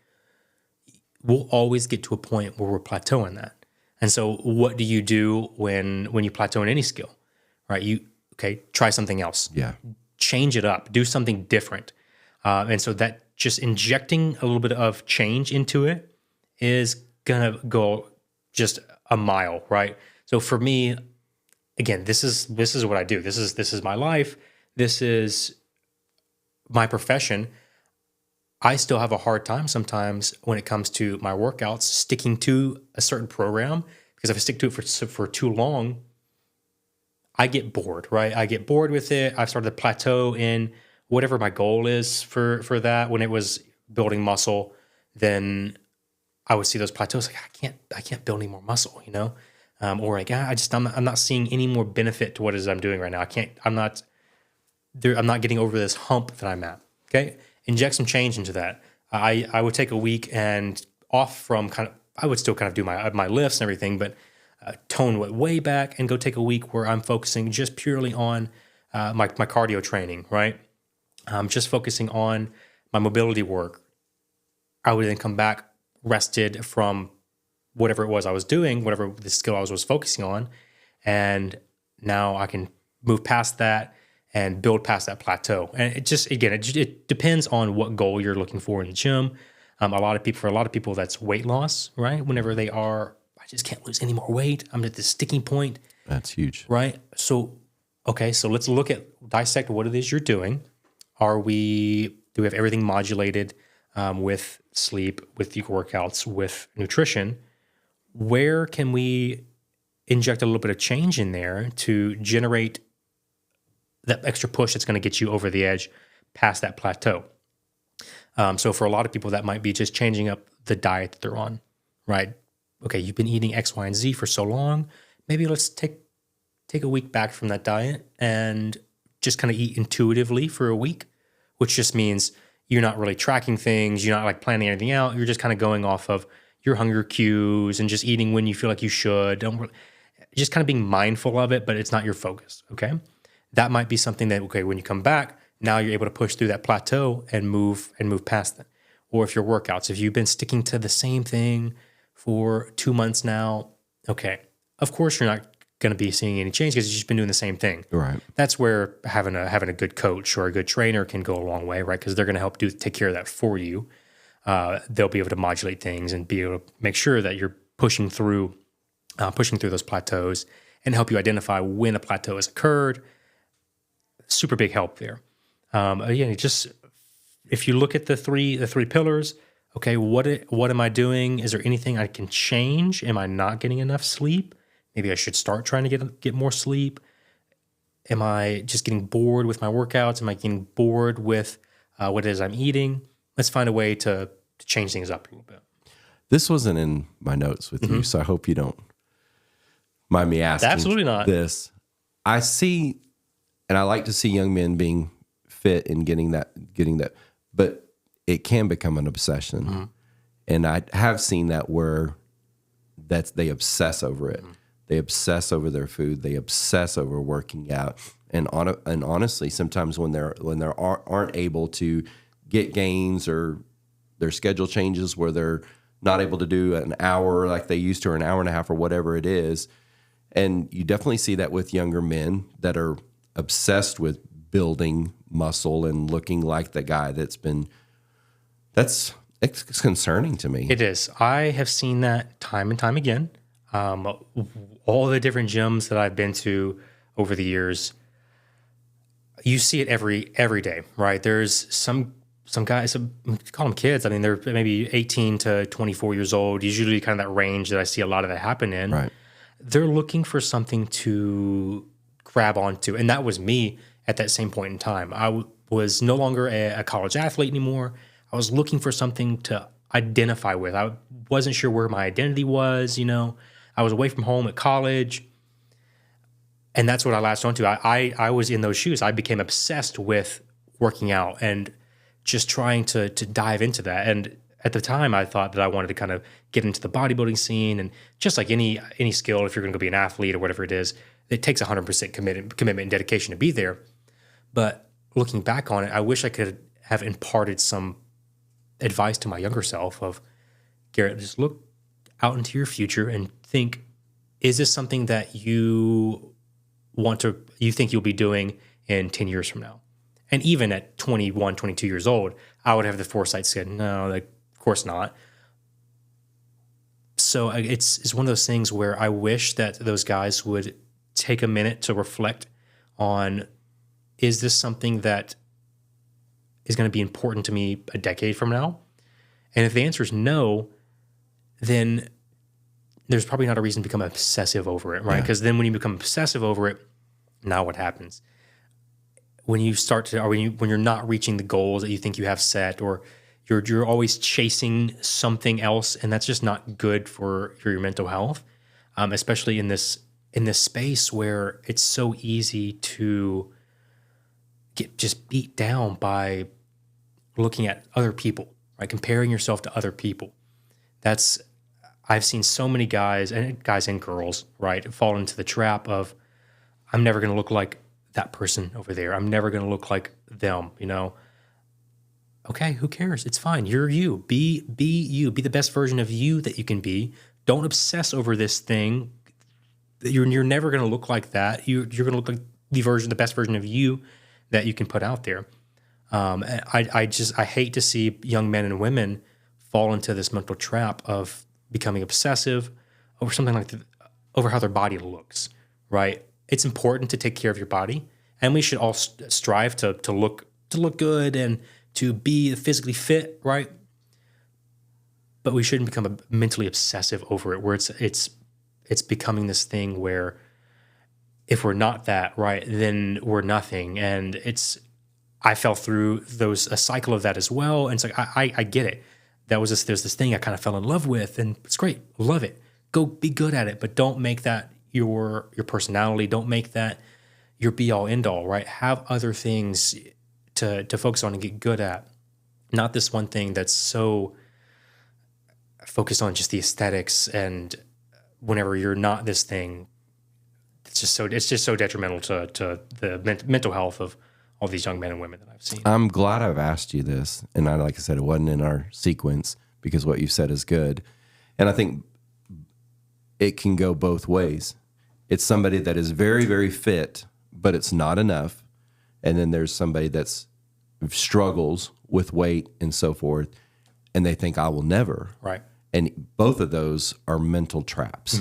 we'll always get to a point where we're plateauing that. And so what do you do when you plateau in any skill, right? Try something else. Yeah. Change it up, do something different. And so that just injecting a little bit of change into it is going to go just a mile, right? So for me, again, this is what I do. This is my life. This is my profession. I still have a hard time sometimes when it comes to my workouts sticking to a certain program, because if I stick to it for too long, I get bored, right? I get bored with it. I've started to plateau in whatever my goal is for that. When it was building muscle, then I would see those plateaus like I can't build any more muscle, or like I'm not seeing any more benefit to what it is I'm doing right now. I'm not getting over this hump that I'm at. Okay, inject some change into that. I would take a week and off from I would still kind of do my lifts and everything, but tone way back and go take a week where I'm focusing just purely on my cardio training, right? Just focusing on my mobility work. I would then come back rested from whatever it was I was doing, whatever the skill I was focusing on, and now I can move past that and build past that plateau. And it depends on what goal you're looking for in the gym. For a lot of people, that's weight loss, right? Whenever I just can't lose any more weight. I'm at this sticking point. That's huge. Right? So let's dissect what it is you're doing. Do we have everything modulated with sleep, with your workouts, with nutrition? Where can we inject a little bit of change in there to generate that extra push that's going to get you over the edge past that plateau? So for a lot of people, that might be just changing up the diet that they're on, right? Okay, you've been eating X, Y, and Z for so long. Maybe let's take a week back from that diet and just kind of eat intuitively for a week, which just means you're not really tracking things. You're not like planning anything out. You're just kind of going off of your hunger cues and just eating when you feel like you should. Just kind of being mindful of it, but it's not your focus, okay? That might be something that, when you come back, now you're able to push through that plateau and move past it. Or if your workouts, if you've been sticking to the same thing for 2 months now, okay, of course you're not going to be seeing any change because you've just been doing the same thing. Right. That's where having a good coach or a good trainer can go a long way, right? Because they're going to help take care of that for you. They'll be able to modulate things and be able to make sure that you're pushing through those plateaus and help you identify when a plateau has occurred. Super big help there. Again, just if you look at the three pillars, okay, what am I doing? Is there anything I can change? Am I not getting enough sleep? Maybe I should start trying to get more sleep. Am I just getting bored with my workouts? Am I getting bored with what it is I'm eating? Let's find a way to change things up a little bit. This wasn't in my notes with you, so I hope you don't mind me asking. Absolutely not. This. I see, and I like to see young men being fit and getting that, but it can become an obsession. And I have seen that where they obsess over it. They obsess over their food. They obsess over working out. And honestly, sometimes when they aren't able to get gains, or their schedule changes where they're not able to do an hour like they used to, or an hour and a half, or whatever it is. And you definitely see that with younger men that are obsessed with building muscle and looking like the guy it's concerning to me. It is. I have seen that time and time again. All the different gyms that I've been to over the years, you see it every day, right? There's some guys, call them kids. I mean, they're maybe 18 to 24 years old, usually kind of that range that I see a lot of that happen in. Right. They're looking for something to grab onto. And that was me at that same point in time. I was no longer a college athlete anymore. I was looking for something to identify with. I wasn't sure where my identity was, I was away from home at college, and that's what I latched onto. I was in those shoes. I became obsessed with working out and just trying to dive into that. And at the time, I thought that I wanted to kind of get into the bodybuilding scene. And just like any skill, if you're going to be an athlete or whatever it is, it takes 100% commitment and dedication to be there. But looking back on it, I wish I could have imparted some advice to my younger self of, Garrett, just look out into your future and think, is this something that you think you'll be doing in 10 years from now? And even at 21, 22 years old, I would have the foresight said, no, of course not. So it's one of those things where I wish that those guys would take a minute to reflect on, is this something that is going to be important to me a decade from now? And if the answer is no, then there's probably not a reason to become obsessive over it, right? Because then when you become obsessive over it, now what happens? When you start to, or when you're not reaching the goals that you think you have set, or you're always chasing something else, and that's just not good for your mental health, especially in this space where it's so easy to get just beat down by looking at other people, right? Comparing yourself to other people. I've seen so many guys and girls, right, fall into the trap of, I'm never going to look like that person over there. I'm never going to look like them, Okay, who cares? It's fine. You're you. Be you. Be the best version of you that you can be. Don't obsess over this thing. You're never going to look like that. You're going to look like the best version of you that you can put out there. I hate to see young men and women fall into this mental trap of becoming obsessive over something like over how their body looks, right? It's important to take care of your body, and we should all strive to look good and to be physically fit, right? But we shouldn't become mentally obsessive over it, where it's becoming this thing where if we're not that, right, then we're nothing. And I fell through a cycle of that as well. And it's like, I get it. There's this thing I kind of fell in love with, and it's great. Love it. Go be good at it, but don't make that your personality. Don't make that your be all end all, right? Have other things to focus on and get good at. Not this one thing that's so focused on just the aesthetics, and whenever you're not this thing, it's just so detrimental to the mental health of all these young men and women that I've seen. I'm glad I've asked you this, and like I said, it wasn't in our sequence because what you've said is good. And I think it can go both ways. It's somebody that is very, very fit, but it's not enough. And then there's somebody that's struggles with weight and so forth, and they think I will never. Right. And both of those are mental traps.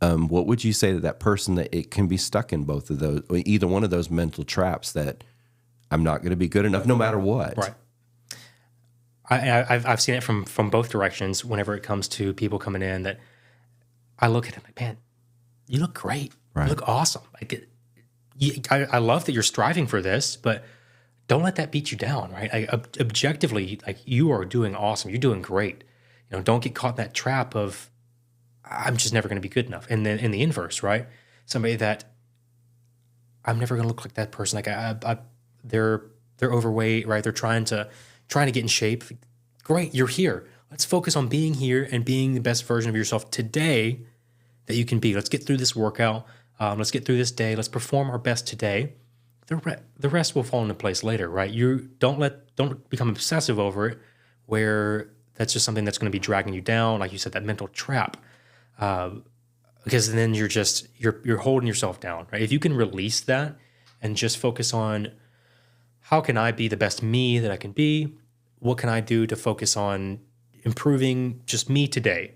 what would you say to that person that it can be stuck in both of those, or either one of those mental traps that I'm not going to be good enough no matter what? Right. I've seen it from both directions whenever it comes to people coming in that I look at them like, man, you look great. Right. You look awesome. Like, I love that you're striving for this, but don't let that beat you down, right? Objectively, like, you are doing awesome. You're doing great. Don't get caught in that trap of, I'm just never going to be good enough. And then in the inverse, right? Somebody that I'm never going to look like that person. Like, they're overweight, right? They're trying to get in shape. Great, you're here. Let's focus on being here and being the best version of yourself today that you can be. Let's get through this workout. Let's get through this day. Let's perform our best today. The rest will fall into place later, right? You don't become obsessive over it, where that's just something that's going to be dragging you down, like you said, that mental trap. Because then you're holding yourself down, right? If you can release that and just focus on, how can I be the best me that I can be? What can I do to focus on improving just me today?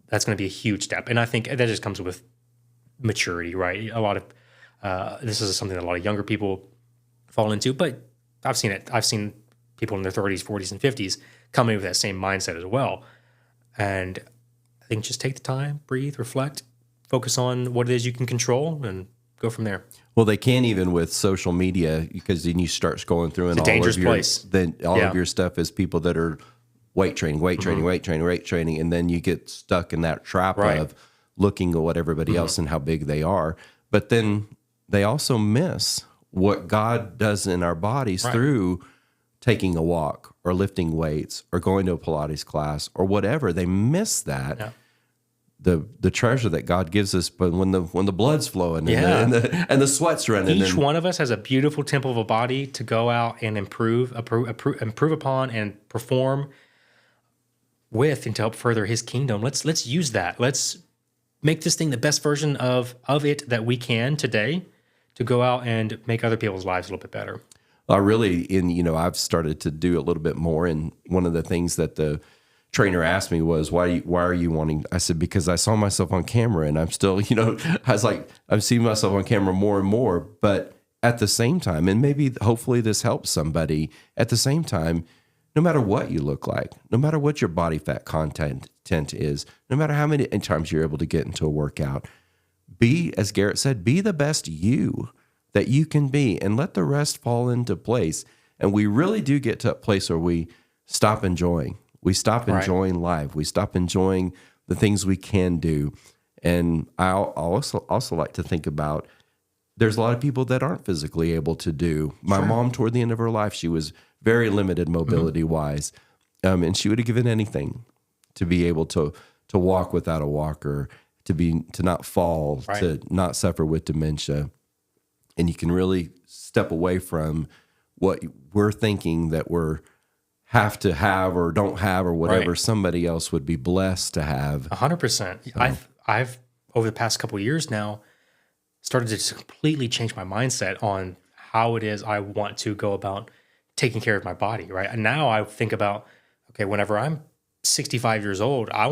That's going to be a huge step. And I think that just comes with maturity, right? A lot of, this is something that a lot of younger people fall into, but I've seen it. I've seen people in their 30s, 40s, and 50s come in with that same mindset as well. And I think just take the time, breathe, reflect, focus on what it is you can control, and go from there. Well, they can't even with social media, because then you start scrolling through and It's a dangerous place. Then all of your stuff is people that are weight training, and then you get stuck in that trap of looking at what everybody else and how big they are. But then they also miss what God does in our bodies through taking a walk or lifting weights or going to a Pilates class or whatever. They miss that. Yeah. The treasure that God gives us, but when the blood's flowing and the sweat's running. Each one of us has a beautiful temple of a body to go out and improve upon and perform with, and to help further His kingdom. Let's use that. Let's make this thing the best version of it that we can today, to go out and make other people's lives a little bit better. I've started to do a little bit more, and one of the things that the trainer asked me was, why are you wanting? I said, because I saw myself on camera, and I'm still, I was like, I'm seeing myself on camera more and more, but at the same time, and hopefully this helps somebody, at the same time, no matter what you look like, no matter what your body fat content is, no matter how many times you're able to get into a workout, as Garrett said, be the best you that you can be, and let the rest fall into place. And we really do get to a place where we stop enjoying. We stop enjoying life. We stop enjoying the things we can do. And I also like to think about, there's a lot of people that aren't physically able to do. My mom, toward the end of her life, she was very limited mobility-wise, and she would have given anything to be able to walk without a walker, to not fall, to not suffer with dementia. And you can really step away from what we're thinking that we're have to have or don't have or whatever somebody else would be blessed to have. 100%. So. I've over the past couple of years now started to just completely change my mindset on how it is I want to go about taking care of my body, right? And now I think about, okay, whenever I'm 65 years old, I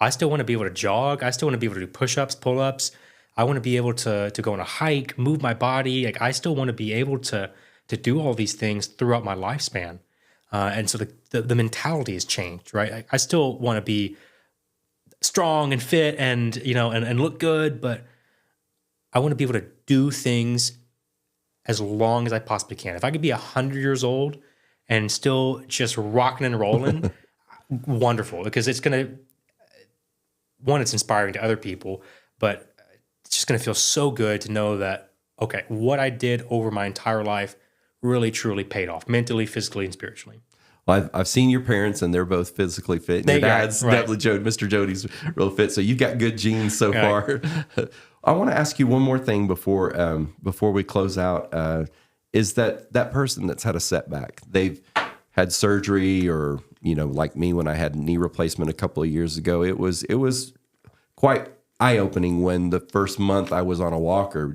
still want to be able to jog. I still want to be able to do push-ups, pull-ups. I want to be able to go on a hike, move my body. Like, I still want to be able to do all these things throughout my lifespan. And so the mentality has changed, right? I still want to be strong and fit and look good, but I want to be able to do things as long as I possibly can. If I could be 100 years old and still just rocking and rolling, wonderful, because it's going to, one, it's inspiring to other people, but it's just going to feel so good to know that, okay, what I did over my entire life really, truly paid off, mentally, physically, and spiritually. Well, I've seen your parents, and they're both physically fit. Your dad's definitely Mr. Jody's real fit, so you've got good genes so far. I want to ask you one more thing before we close out. Is that person that's had a setback? They've had surgery, or like me when I had knee replacement a couple of years ago. It was quite eye-opening when the first month I was on a walker.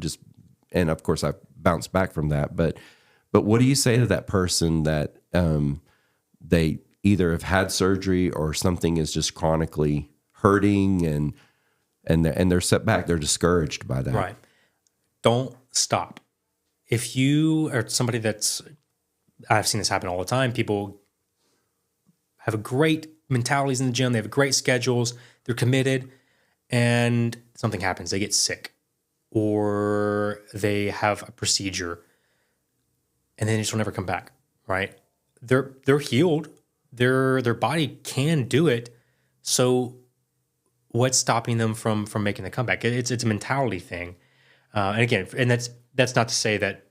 And of course I bounced back from that. But what do you say to that person that they either have had surgery or something is just chronically hurting, and and they're set back. They're discouraged by that. Right. Don't stop. If you are somebody I've seen this happen all the time. People have a great mentalities in the gym. They have great schedules. They're committed, and something happens. They get sick, or they have a procedure, and then they just will never come back. Right? They're healed. Their body can do it. So what's stopping them from making the comeback? It's a mentality thing. And again, and that's not to say that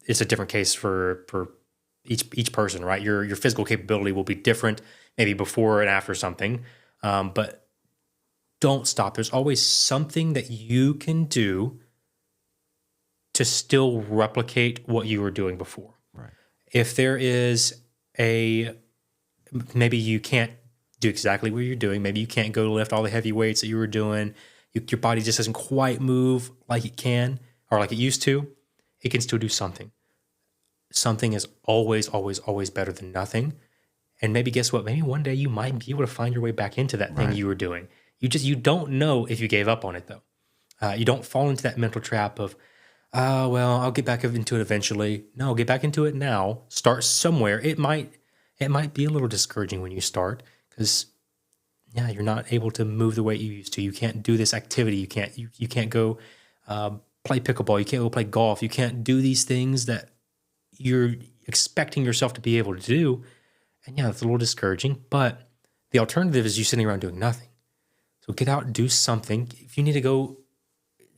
it's a different case for each person, right? Your physical capability will be different, maybe before and after something. But don't stop. There's always something that you can do to still replicate what you were doing before. Right. If there is maybe you can't do exactly what you're doing. Maybe you can't go lift all the heavy weights that you were doing. Your body just doesn't quite move like it can or like it used to. It can still do something. Something is always, always, always better than nothing. And maybe guess what? Maybe one day you might be able to find your way back into that thing you were doing. You don't know if you gave up on it though. You don't fall into that mental trap of, well, I'll get back into it eventually. No, get back into it now. Start somewhere. It might be a little discouraging when you start because, you're not able to move the way you used to. You can't do this activity. You can't go play pickleball. You can't go play golf. You can't do these things that you're expecting yourself to be able to do. And it's a little discouraging, but the alternative is you sitting around doing nothing. So get out and do something. If you need to go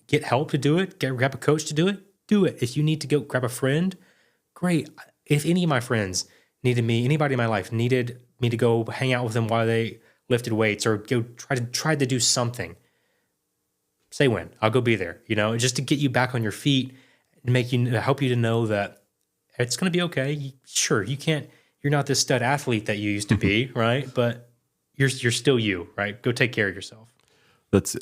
get help to do it, grab a coach to do it, do it. If you need to go grab a friend, great. If any of my friends anybody in my life needed me to go hang out with them while they lifted weights or go try to do something, say when. I'll go be there, just to get you back on your feet and help you to know that it's going to be okay. Sure, you're not this stud athlete that you used to be, right? But you're still you, right? Go take care of yourself. That's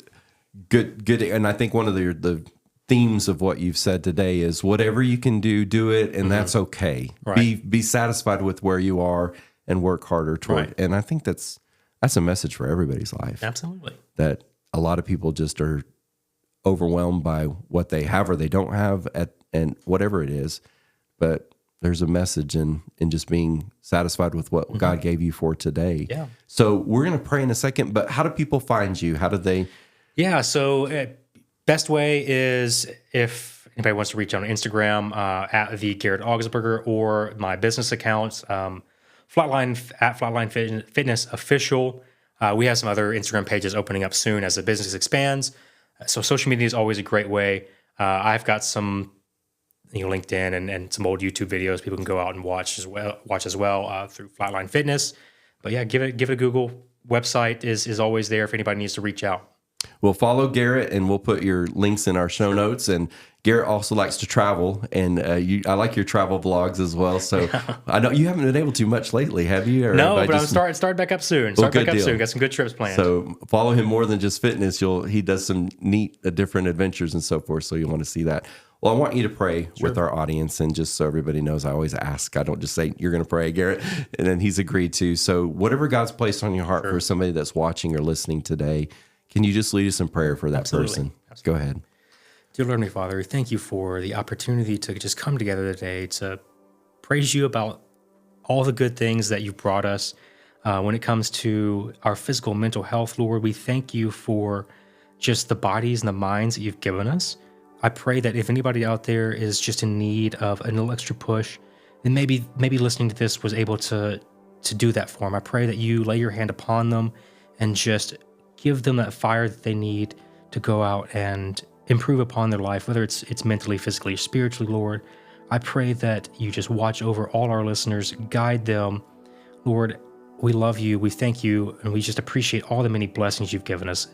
good. And I think one of the themes of what you've said today is whatever you can do it, and that's okay. Right. Be satisfied with where you are and work harder toward. And I think that's a message for everybody's life. Absolutely. That a lot of people just are overwhelmed by what they have or they don't have and whatever it is. But there's a message in just being satisfied with what God gave you for today. Yeah. So we're going to pray in a second, but how do people find you? How do they? Yeah. So best way is if anybody wants to reach out on Instagram at the Garrett Augsburger or my business accounts, Flatline Fitness Official. We have some other Instagram pages opening up soon as the business expands. So social media is always a great way. I've got some LinkedIn and some old YouTube videos people can go out and watch as well through Flatline Fitness. But yeah, give it a Google. Website is always there if anybody needs to reach out. We'll follow Garrett, and we'll put your links in our show notes. And Garrett also likes to travel, and I like your travel vlogs as well. So I know you haven't been able to much lately, have you? No, but I'm starting back up soon. Got some good trips planned. So follow him more than just fitness. He does some neat, different adventures and so forth. So you'll want to see that. Well, I want you to pray with our audience, and just so everybody knows, I always ask. I don't just say, you're going to pray, Garrett, and then he's agreed to. So whatever God's placed on your heart for somebody that's watching or listening today, can you just lead us in prayer for that person? Go ahead. Dear Lord, Heavenly Father, thank you for the opportunity to just come together today to praise you about all the good things that you brought us. When it comes to our physical and mental health, Lord, we thank you for just the bodies and the minds that you've given us. I pray that if anybody out there is just in need of a little extra push, then maybe listening to this was able to do that for them. I pray that you lay your hand upon them and just give them that fire that they need to go out and improve upon their life, whether it's mentally, physically, or spiritually, Lord. I pray that you just watch over all our listeners, guide them. Lord, we love you, we thank you, and we just appreciate all the many blessings you've given us.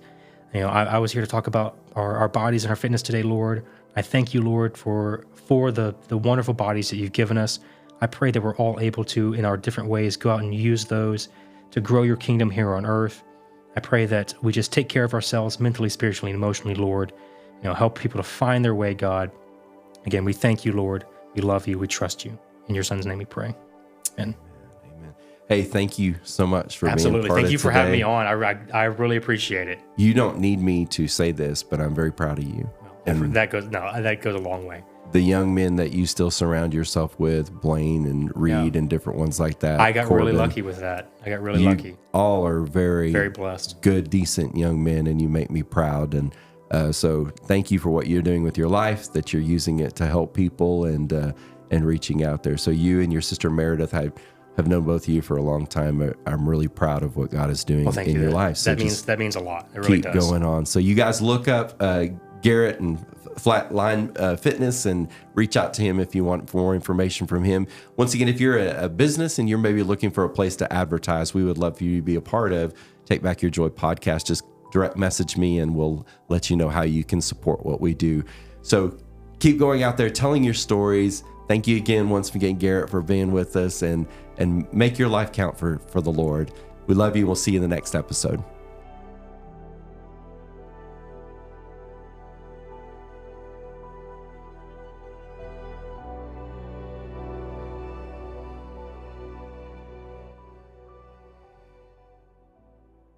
I was here to talk about our bodies and our fitness today, Lord. I thank you, Lord, for the wonderful bodies that you've given us. I pray that we're all able to, in our different ways, go out and use those to grow your kingdom here on earth. I pray that we just take care of ourselves mentally, spiritually, and emotionally, Lord. Help people to find their way, God. Again, we thank you, Lord. We love you. We trust you. In your son's name we pray. Amen. Amen. Hey, thank you so much for being Absolutely. part Thank of you for having today. me on. I really appreciate it. You don't need me to say this, but I'm very proud of you. And That goes a long way. the young men that you still surround yourself with, Blaine and Reed and different ones like that. I got really Corbin, lucky with that. I got really you lucky. all are very, Very blessed. good, decent young men, and you make me proud. And so thank you for what you're doing with your life, that you're using it to help people and reaching out there. So you and your sister Meredith, I have known both of you for a long time. I'm really proud of what God is doing Thank in you. your life. So That means a lot. It really keep does. going on. So you guys look up Garrett and Flatline Fitness and reach out to him if you want more information from him. Once again, if you're a business and you're maybe looking for a place to advertise, we would love for you to be a part of Take Back Your Joy podcast. Just direct message me and we'll let you know how you can support what we do. So keep going out there, telling your stories. Thank you again, once again, Garrett, for being with us, and make your life count for the Lord. We love you. We'll see you in the next episode.